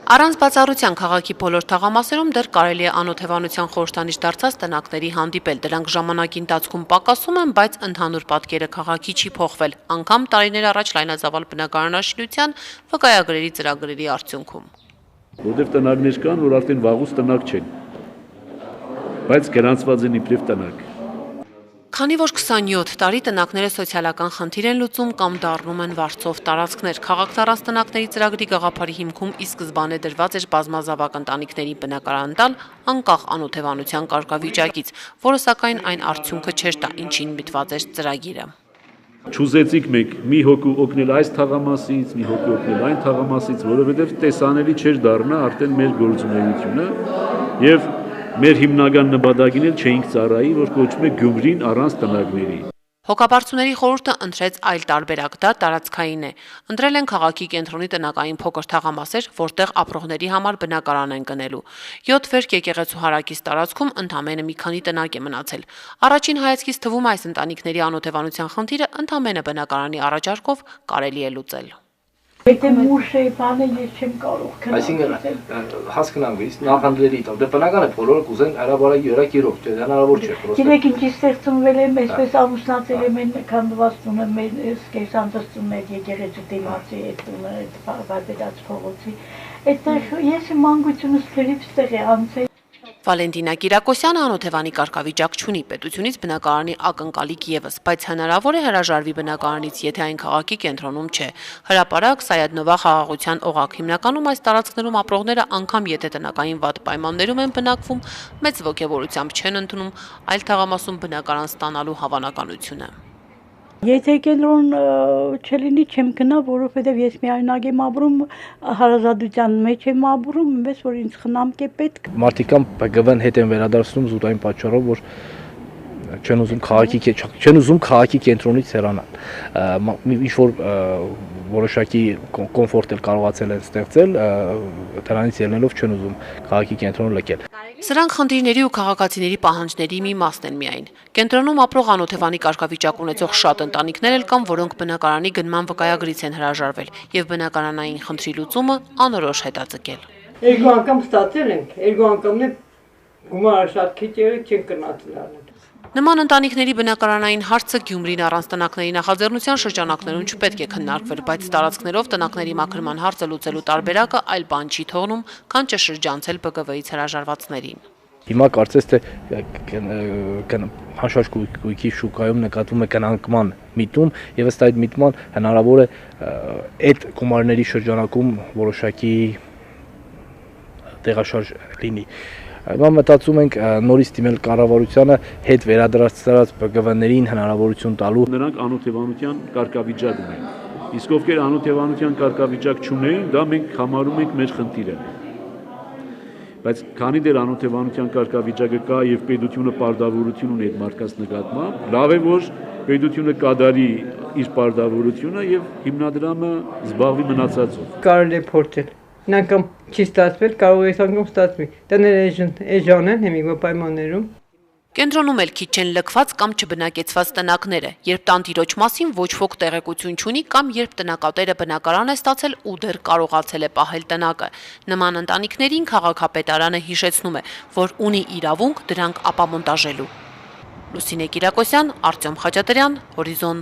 Առանց բացառության քաղաքի բոլոր թաղամասերում դեռ կարելի է անօթևանության խորհրդանիշ դարձած տնակների հանդիպել։ Դրանք ժամանակի ընթացքում պակասում են, բայց ընդհանուր պատկերը քաղաքի չի փոխվել, անգամ տարիներ առաջ լայնածավալ բնակարանաշինության վկայագրերի ծրագրերի արդյունքում։ Որտեղ տնակներ կան, որ արդեն վաղուց տնակ չեն, բայց գրանցված են իբրև տնակ։ Քանի որ 27 տարի տնակները սոցիալական խնդիր են լուծում կամ դառնում են վարձով տարածքներ, քաղաքն առանց տնակների ծրագրի գաղափարի հիմքում ի սկզբանե դրված էր բազմազավակ ընտանիքների բնակարան տալ անկախ անօթևանության կարգավիճակից, որը սակայն այն արդյունքը չէր տա, ինչին միտված էր ծրագիրը։ Չուզեցիք մեկ մի հոգու օգնել այս թաղամասից, մի հոգու օգնել այն թաղամասից, որովհետև տեսանելի չէր դառնա արդեն մեր գործունեությունը եւ մեր հիմնական նպատակին էլ չէինք ծառայի, որ կոչվում է Գյումրին առանց տնակների։ Հոգաբարձուների խորհուրդը ընտրեց այլ տարբերակ, դա տարածքային է։ Ընտրել են քաղաքի կենտրոնի տնակային փոքր թաղամասեր, որտեղ ապրողների համար բնակարան են գնելու։ 7 վերք եկեղեցու հարակից տարածքում ընդամենը մի քանի տնակ է մնացել։ Առաջին հայացքից թվում է այս ընտանիքների անօթևանության խնդիրը ընդամենը բնակարանի առաջարկով կարելի է լուծել։ Եթե մուշ է բանը ես չեմ կարող քննել։ Այսինքն հասկանանք, իսկ նախանդրերի տալ, դե բնական է բոլորը կուզեն հրաբարակի երակիրով, չէ, հնարավոր չէ։ Գիտեք ինչ ստեղծվել է, այսպես ամուսնացել եմ են քանդվածությունը մեր սկեսանդրծում մեր եկեղեցու դիմացի այդ տունը, այդ բարբերած փողոցի։ Այդտեղ ես մանկությունից լրիվ ստեղ է անցել։ Վալենտինա Կիրակոսյանը անօթևանի կարգավիճակ չունի, պետությունից բնակարանի ակնկալիք եւս, բայց հնարավոր է հրաժարվի բնակարանից, եթե այն քաղաքի կենտրոնում չէ։ Հրապարակ, Սայադնովա խաղաղության օղակ, հիմնականում այս տարածքներում ապրողները անգամ եթե տնակային վատ պայմաններում են բնակվում, մեծ ոգևորությամբ չեն ընդունում այլ թաղամասում բնակարան ստանալու հավանականությունը։ Եթե կենտրոն չլինի չեմ գնա, որովհետև ես միայնակ եմ ապրում, հարազատության մեջ եմ ապրում, ինձ որ ինձ խնամք է պետք։ Մարդիկ ԲԳՎ-ն հետ են վերադարձնում զուտ այն պատճառով, որ չեն ուզում քաղաքի կենտրոնից հեռանալ։ Ինչ որ որոշակի կոմֆորտ էլ կարողացել են ստեղծել, դրանից ելնելով չեն ուզում քաղաքի կենտրոնը լքել։ Սրանք խնդիրների ու քաղաքացիների պահանջների մի մասն են միայն։ Կենտրոնում ապրող անօթևանի կարգավիճակ ունեցող շատ ընտանիքներ էլ կան, որոնք բնակարանի գնման վկայագրից են հրաժարվել եւ բնակարանային խնդրի լուծումը անորոշ հետաձգել։ Երկու անգամ ստացել ենք, երկու անգամն է գումարը շատ քիչ եղել, չեն գնացել առնել։ Նման ընտանիքների բնակարանային հարցը Գյումրին առանց տնակների նախաձեռնության շրջանակներում չպետք է քննարկվեր, բայց տարածքներով տնակների մաքրման հարցը լուծելու տարբերակը այլ բան չի թողնում, քան չշրջանցել ԲԳՎ-ից հրաժարվածներին։ Հիմա կարծես թե հաշվարկ գույքի շուկայում նկատվում է գնանկման միտում եւ ըստ այդ միտման հնարավոր է այդ գումարների շրջանակում որոշակի տեղաշարժ լինի։ Հիմա մտածում ենք նորից դիմել կառավարությանը հետ վերադարձած ԲԳՎ-ներին հնարավորություն տալու։ Նրանք անօթևանության կարգավիճակ ունեն։ Իսկ ովքեր անօթևանության կարգավիճակ չունեն, դա մենք համարում ենք մեր խնդիրը։ Բայց քանի դեռ անօթևանության կարգավիճակը կա եւ պետությունը պարտավորություն ունի այդ մարդկանց նկատմամբ, լավ է որ պետությունը կատարի իր պարտավորությունը եւ հիմնադրամը զբաղվի մնացածով։ Կարելի է փորձել։ Անգամ չի ստացվել, կարող է անգամ ստացվի։ Տները էժան են հիմիկվա պայմաններում։ Կենտրոնում էլ քիչ չեն լքված կամ չբնակեցված տնակները, երբ տանտիրոջ մասին ոչ ոք տեղեկություն չունի կամ երբ տնակատերը բնակարան է ստացել ու դեռ կարողացել է պահել տնակը։ Նման ընտանիքներին քաղաքապետարանը հիշեցնում է, որ ունի իրավունք դրանք ապամոնտաժելու։ Լուսինե Կիրակոսյան, Արտյոմ Խաչատրյան, Հորիզոն։